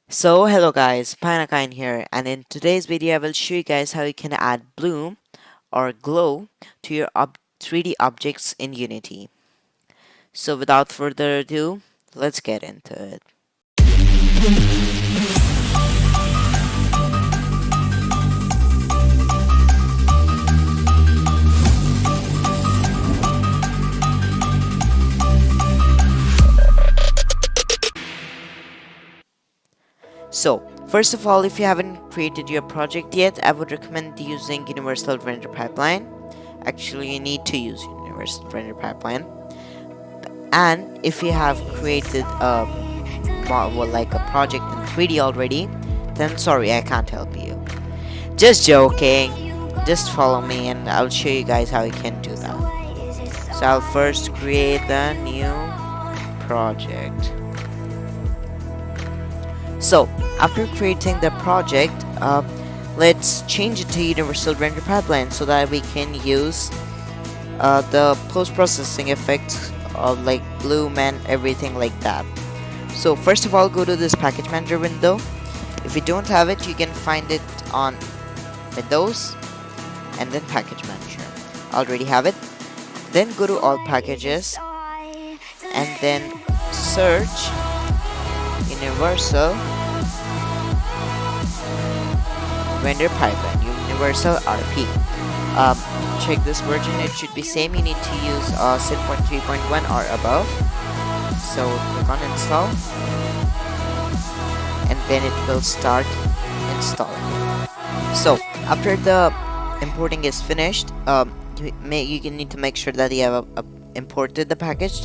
So hello guys, Pinakine here, and in today's video I will show you guys how you can add bloom or glow to your 3D objects in Unity. So without further ado, let's get into it. So first of all, if you haven't created your project yet, I would recommend using Universal Render Pipeline. Actually, you need to use Universal Render Pipeline. And if you have created like a project in 3D already, then sorry, I can't help you. Just joking. Just follow me and I'll show you guys how you can do that. So I'll first create the new project. So after creating the project, let's change it to Universal Render Pipeline so that we can use the post-processing effects of like bloom and everything like that. So first of all, go to this package manager window. If you don't have it, you can find it on Windows and then package manager. Already have it. Then go to all packages and then search Universal Render Pipeline, Universal RP. Check this version, it should be same. You need to use 7.3.1 or above. So click on install and then it will start installing. So after the importing is finished, you need to make sure that you have imported the package.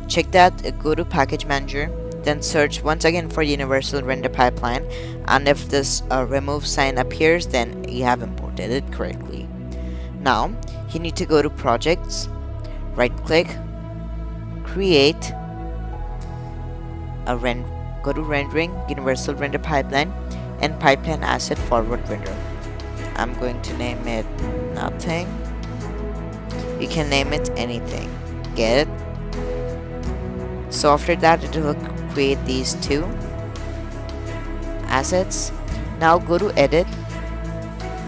Check that, go to package manager, then search once again for Universal Render Pipeline, and if this remove sign appears, then you have imported it correctly. Now you need to go to projects, right click, create a go to rendering, Universal Render Pipeline, and pipeline asset forward render. I'm going to name it nothing. You can name it anything. Get it? So after that, it will create these two assets. Now go to edit,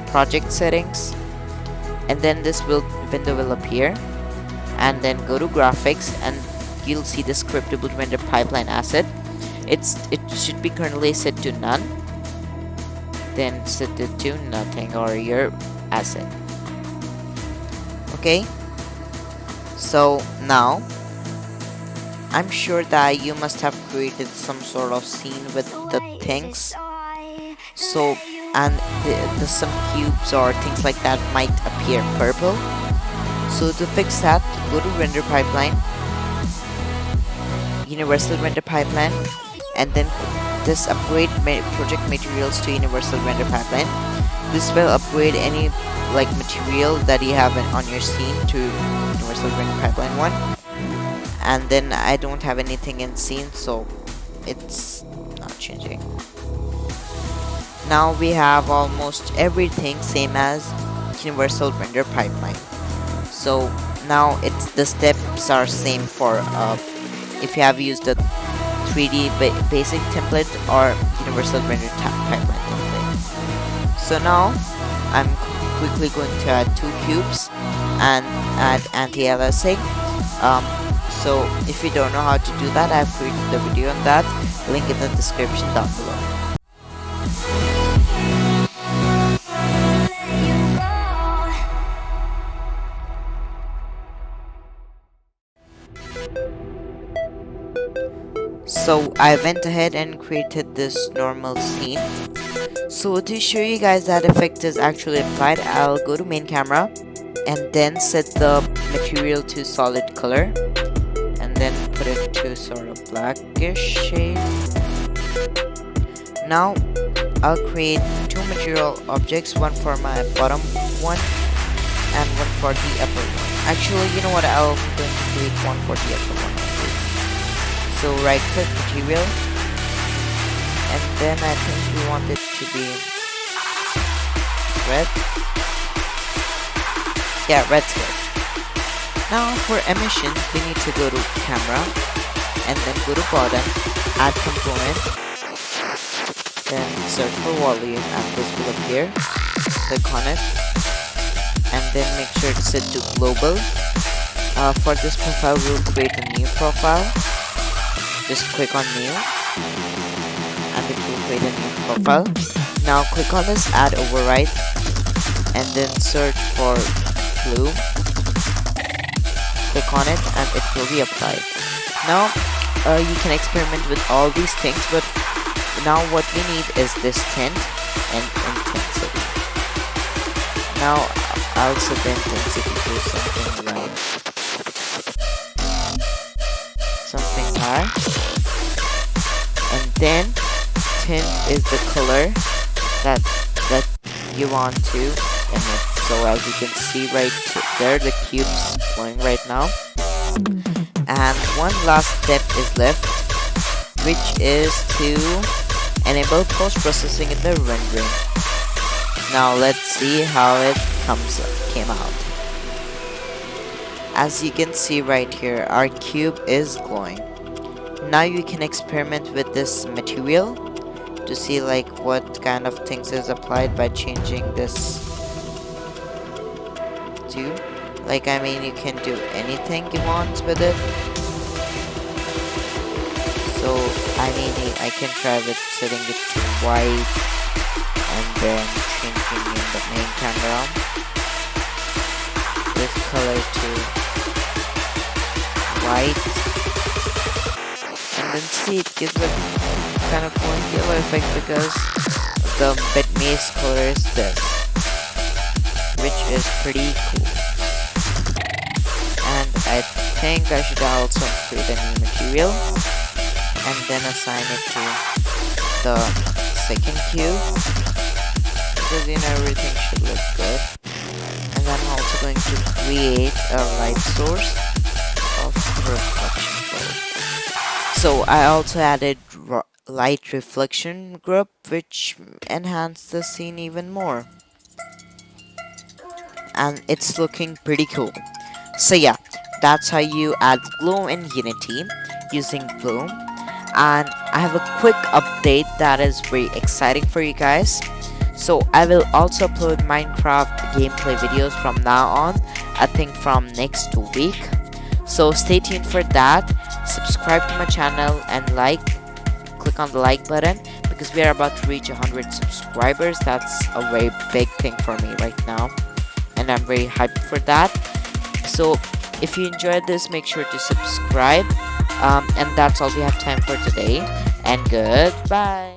project settings, and then this window will appear, and then go to graphics and you'll see the scriptable render pipeline asset. It should be currently set to none, then set it to nothing or your asset. Okay, so now I'm sure that you must have created some sort of scene with the things. So, and the some cubes or things like that might appear purple. So to fix that, go to Render Pipeline, Universal Render Pipeline, and then this upgrade project materials to Universal Render Pipeline. This will upgrade any like material that you have on your scene to Universal Render Pipeline 1. And then I don't have anything in scene, so it's not changing. Now we have almost everything same as Universal Render Pipeline. So now the steps are same for if you have used the 3D basic template or Universal Render Pipeline template. So now I'm quickly going to add two cubes and add anti-aliasing. So if you don't know how to do that, I've created the video on that, link in the description down below. So I went ahead and created this normal scene. So to show you guys that effect is actually applied, I'll go to main camera and then set the material to solid color and then put it to sort of blackish shade. Now I'll create two material objects, one for my bottom one and one for the upper one. Actually, you know what, I'll going to create one for the upper one. So right click material, and then I think we want it to be red. Yeah, red's good. Now for emission, we need to go to camera and then go to bottom, add component, then search for volume and this will appear. Click on it and then make sure to set to global. For this profile we'll create a new profile. Just click on new and it will create a new profile. Now click on this add override and then search for blue. Click on it and it will be applied. Now you can experiment with all these things, but now what we need is this tint and intensity. Now I'll set the intensity to something like something high, and then tint is the color that you want to emit. So as you can see right there, the cube's glowing right now. And one last step is left, which is to enable post-processing in the rendering. Now let's see how it came out. As you can see right here, our cube is glowing. Now you can experiment with this material to see like what kind of things is applied by changing this to. Like, I mean, you can do anything you want with it. So, I mean, I can try with setting it to white and then changing in the main camera this color to white, and then see it gives a kind of glowing yellow effect because the base color is this, which is pretty cool. And I think I should also create a new material and then assign it to the second cube because everything should look good. And then I'm also going to create a light source of reflection flow. So I also added light reflection group, which enhanced the scene even more, and it's looking pretty cool. So yeah, that's how you add glow in Unity using Bloom. And I have a quick update that is very exciting for you guys. So I will also upload Minecraft gameplay videos from now on, I think from next week. So stay tuned for that. Subscribe to my channel and click on the like button because we are about to reach 100 subscribers. That's a very big thing for me right now, and I'm very hyped for that. So if you enjoyed this, make sure to subscribe. And that's all we have time for today. And goodbye.